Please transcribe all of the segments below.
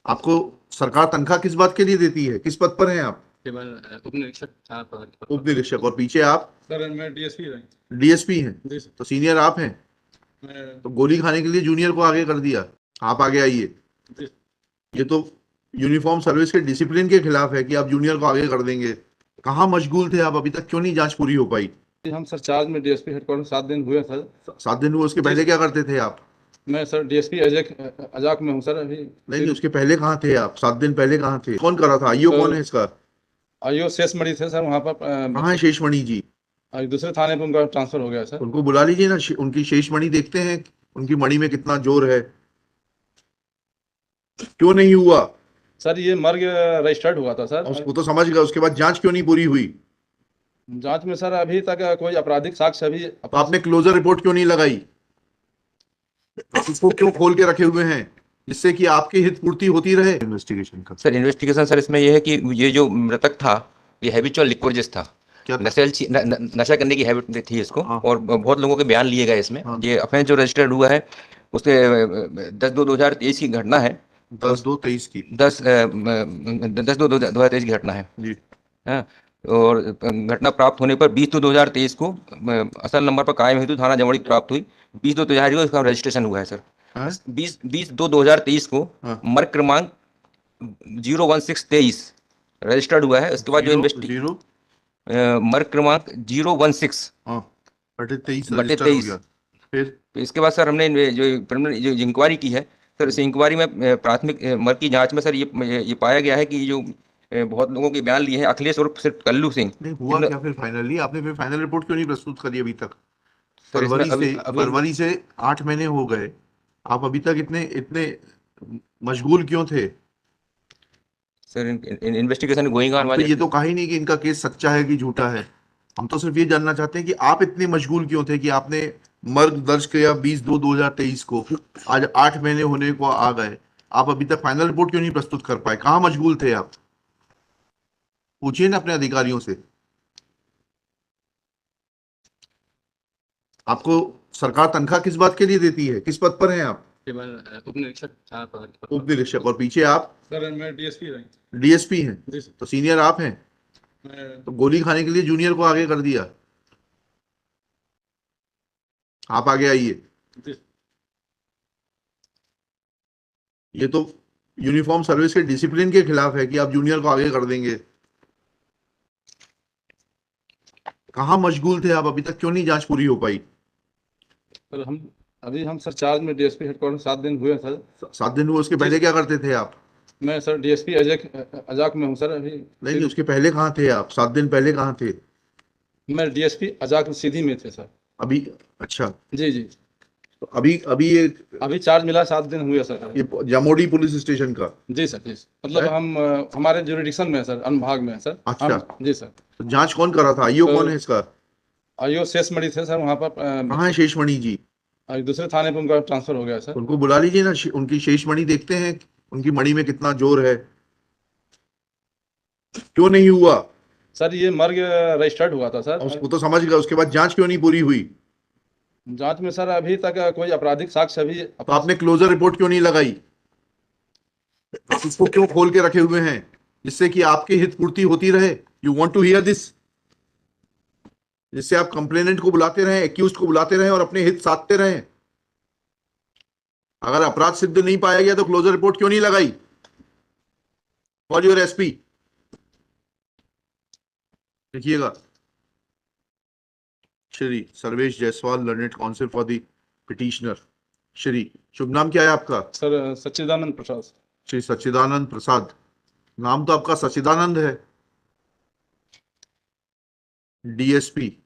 आपको सरकार तनख्वाह किस बात के लिए देती है? किस पद पर हैं आप? केवल उप निरीक्षक उप निरीक्षक। और पीछे आप? सर मैं डीएसपी रहे। डीएसपी हैं। जी सर। तो सीनियर आप हैं, मैं तो गोली खाने के लिए जूनियर को आगे कर दिया। आप आगे आइए। जी। ये तो यूनिफॉर्म सर्विस के डिसिप्लिन के खिलाफ है कि आप जूनियर को आगे कर देंगे। कहाँ मशगूल थे आप? अभी तक क्यों नहीं जांच पूरी हो पाई? हम सर चार्ज में डीएसपी हेडक्वार्टर 7 दिन हुए सर। 7 दिन हुए, उसके जी पहले सर। क्या करते थे आप? मैं सर डीएसपी अजाक में हूँ सर अभी। नहीं, उसके पहले कहाँ थे आप? 7 दिन पहले कहाँ थे? कौन करा था? आईओ कौन है इसका? आईओ शेष मणि थे सर वहाँ पर। कहाँ है शेषमणि जी? दूसरे थाने पर उनका ट्रांसफर हो गया सर। उनको बुला लीजिए ना, उनकी शेषमणि देखते हैं, उनकी मणि में कितना जोर है। क्यों नहीं हुआ? सर ये मर्ग रजिस्टर्ड हुआ था सर। वो तो समझ गया, उसके बाद जांच क्यों नहीं पूरी हुई? जांच में सर अभी तक कोई आपराधिक साक्ष्य अभी तो आपने क्लोजर रिपोर्ट क्यों नहीं लगाई? उसको क्यों खोल के रखे हुए हैं, जिससे कि आपकी हित पूर्ति होती रहे इन्वेस्टिगेशन का? सर इन्वेस्टिगेशन सर इसमें यह है कि ये जो मृतक था ये हैबिचुअल लिक्विडिस्ट था। क्या था? नशा करने की हैबिट थी इसको। हाँ। और बहुत लोगों के बयान लिए गए इसमें। हाँ। ये ऑफेंस जो रजिस्टर्ड हुआ है उसके 10/2/2023 की घटना है। 10/2/23 की। 10/2/2023 की घटना है। जी। हाँ। और घटना प्राप्त होने पर 20/2/2023 को असल नंबर पर कायम हेतु थाना जमोड़ी प्राप्त हुई। 20/2/2023 को इसका रजिस्ट्रेशन हुआ है सर। हाँ? 20/2/2023 को हाँ। मर्ग क्रमांक 01623 रजिस्टर्ड हुआ है। उसके बाद जो जीरो मर्ग क्रमांक 016 हाँ बटे 23 बटे रजिस्टर हो 23। गया। फिर तो इसके बाद सर हमने जो इंक्वायरी की है सर, इस इंक्वायरी में प्राथमिक मर्ग की जांच में सर ये पाया गया है कि जो बहुत लोगों के बयान लिए हैं, अखिलेश और सिर्फ कल्लू सिंह। नहीं हुआ क्या फिर फाइनली? आपने फिर फाइनल रिपोर्ट क्यों नहीं प्रस्तुत करी अभी तक? सर इसमें फरवरी से 8 महीने हो गए, आप अभी तक इतने इतने मशगूल क्यों थे? Sir investigation going on. तो ये तो कहा ही नहीं कि इनका केस सच्चा है कि झूठा है। हम तो सिर्फ ये जानना चाहते हैं कि आप इतने मशगूल क्यों थे कि आपने मर्ग दर्ज किया 20/2/2023 को, आज 8 महीने होने को आ गए, आप अभी तक फाइनल रिपोर्ट क्यों नहीं प्रस्तुत कर पाए? कहाँ मशगूल थे आप? पूछिए ना अपने अधिकारियों से। आपको सरकार तनख्वाह किस बात के लिए देती है? किस पद पर हैं आप? केवल उप निरीक्षक। उप निरीक्षक। और पीछे आप? सर मैं डीएसपी रहे। डीएसपी हैं। जी सर। तो सीनियर आप हैं, मैं तो गोली खाने के लिए जूनियर को आगे कर दिया। आप आगे आइए। जी। ये तो यूनिफॉर्म सर्विस के डिसिप्लिन के खिलाफ है कि आप जूनियर को आगे कर देंगे। कहाँ मशगूल थे आप? अभी तक क्यों नहीं जांच पूरी हो पाई? सर हम सर चार्ज में डीएसपी हेडक्वार्टर 7 दिन हुए सर। 7 दिन हुए, उसके पहले क्या करते थे आप? मैं सर डीएसपी अजाक में हूँ सर अभी। नहीं, उसके पहले कहाँ थे आप? 7 दिन पहले कहाँ थे? मैं डीएसपी अजाक सीधी में थे सर। अभी? अच्छा। जी जी। तो अभी अभी ये अभी चार्ज मिला 7 दिन हुए सर। ये जामोडी पुलिस स्टेशन का? जी सर। जी सर। मतलब हम हमारे जुरिडिक्शन में है सर, अनुभाग में है सर। अच्छा। जी सर। तो जांच कौन करा था? आईओ कौन है इसका? आईओ शेष मणि थे सर वहाँ पर। कहाँ है शेषमणि जी? दूसरे थाने पर उनका ट्रांसफर हो गया सर। उनको बुला लीजिए ना, उनकी शेषमणि देखते हैं, उनकी मणि में कितना जोर है। क्यों नहीं हुआ? सर ये मर्ग रजिस्टर्ड हुआ था सर। वो तो समझ गया, उसके बाद जांच क्यों नहीं पूरी हुई? जांच में सर अभी तक कोई आपराधिक साक्ष्य अभी तो आपने क्लोजर रिपोर्ट क्यों नहीं लगाई? उसको क्यों खोल के रखे हुए हैं, जिससे कि आपकी हित पूर्ति होती रहे? You want to hear this? जिससे आप कंप्लेनेंट को बुलाते रहें, एक्यूज को बुलाते रहें और अपने हित साधते रहें। अगर अपराध सिद्ध नहीं पाया गया तो क्लोजर रिपोर्ट क्यों नहीं लगाई? फॉर योर एसपी देखिएगा, Shri Sarvesh Jaiswal, learned counsel for the petitioner. Shri, शुभ नाम क्या है आपका? सर सच्चिदानंद प्रसाद। श्री सच्चिदानंद प्रसाद। नाम तो आपका सच्चिदानंद है। DSP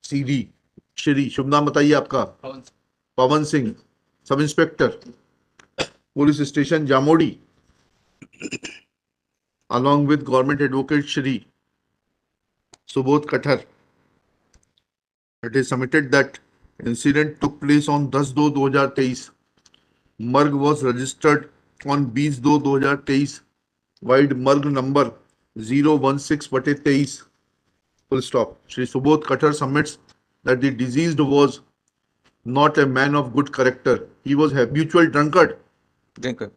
CD. श्री, शुभ नाम बताइए आपका? Pawan Singh, sub inspector, police station Jamodi, along with government advocate Shri Subodh Kathar. It is submitted that incident took place on 10/2/2023. Marg was registered on 20/2/2023. Wide Marg number 016/23. Full stop. Shri Subodh Kathar submits that the deceased was not a man of good character. He was habitual drunkard. drinker.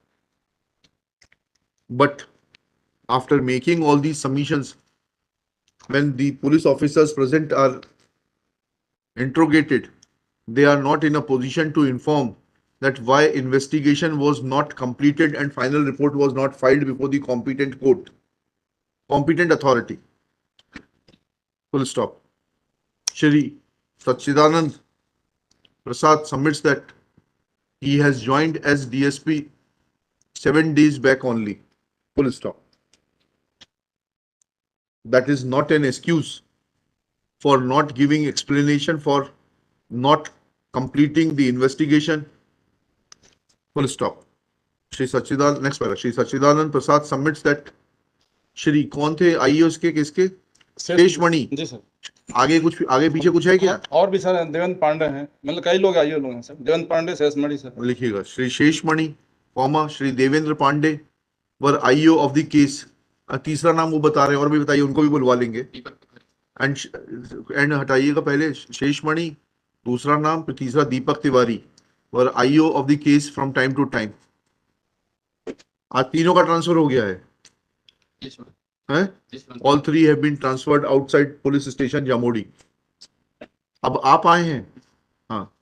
But after making all these submissions, when the police officers present are interrogated, they are not in a position to inform that why investigation was not completed and final report was not filed before the competent court, competent authority. Full stop. Shri Sachidanand Prasad submits that he has joined as DSP 7 days back only. Full stop. That is not an excuse for not giving explanation for not completing the investigation. Full stop. Shri Sachidanand, next paragraph. Shri Sachidanand Prasad submits that Shri कौन थे आइए उसके किसके शेषमणि जी sir. आगे कुछ आगे पीछे कुछ है क्या और भी सर देवेंद्र पांडे हैं, मतलब कई लोग आइए लोग हैं सर। देवेंद्र पांडे, शेषमणि सर। लिखिएगा श्री शेषमणि कॉमा श्री देवेंद्र पांडे वर आईओ ऑफ द केस। तीसरा नाम वो बता रहे हैं और भी बताइए, उनको भी बुलवा लेंगे। एंड हटाइएगा पहले शेषमणि, दूसरा नाम, फिर तीसरा दीपक तिवारी वर IO of the case from time to time. आज तीनों का ट्रांसफर हो गया है। All three have been transferred outside police station Jamodi. अब आप आए हैं, हाँ।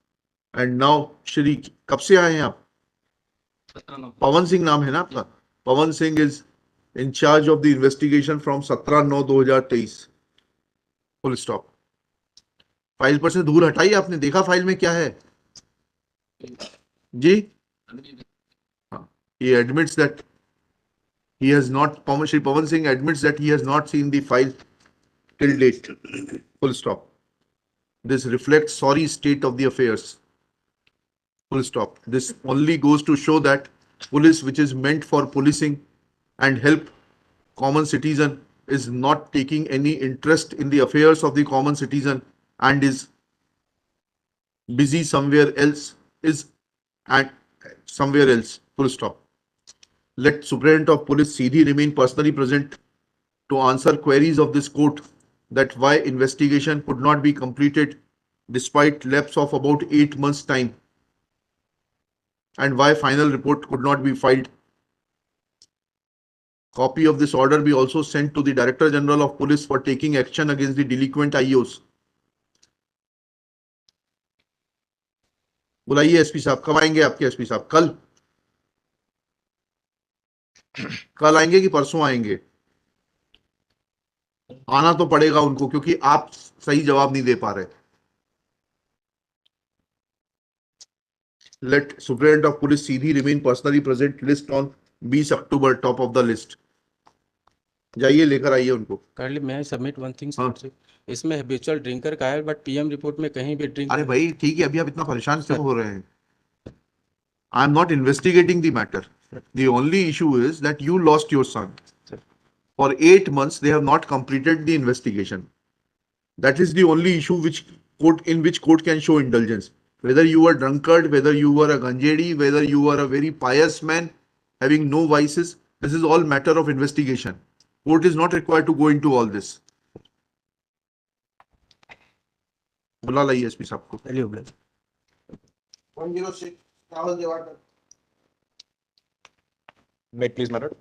एंड नाउ श्री कब से आए हैं आप? पवन सिंह नाम है ना आपका? Pawan Singh is in charge of the investigation from 17/9/2023। Full stop. File पर से दूर हटाइए। आपने देखा फाइल में क्या है जी? हाँ, he admits that he has not, Shri Pawan Singh admits that he has not seen the file till date. Full stop. This reflects sorry state of the affairs. Full stop. This only goes to show that police, which is meant for policing and help common citizen, is not taking any interest in the affairs of the common citizen and is busy somewhere else, is at somewhere else. Full stop. Let Superintendent of Police Seedhi remain personally present to answer queries of this court that why investigation could not be completed despite lapse of about 8 months' time and why final report could not be filed. Copy of this order be also sent to the Director General of Police for taking action against the delinquent IOs. बुलाइए SP साहब। कब आएंगे आपके SP साहब? कल? कल आएंगे कि परसों आएंगे? आना तो पड़ेगा उनको, क्योंकि आप सही जवाब नहीं दे पा रहे। Let Superintendent of Police Seedhi remain personally present. List on 20 October, top of the list. जाइए लेकर आइए उनको। Kindly may I submit one thing, हाँ। sir? इसमें हैबिचुअल ड्रिंकर का है, बट पीएम रिपोर्ट में कहीं भी ड्रिंक। अरे भाई ठीक है, अभी आप इतना परेशान क्यों हो रहे हैं? I am not investigating the matter. The only issue is that you lost your son. For 8 months, they have not completed the investigation. That is the only issue in which court can show indulgence. Whether you were drunkard, whether you were a ganjedi, whether you were a very pious man having no vices, this is all matter of investigation. Court is not required to go into all this. बुला लाइए SP साहब को। 106 Rahul देवाकर। May it please, my lord.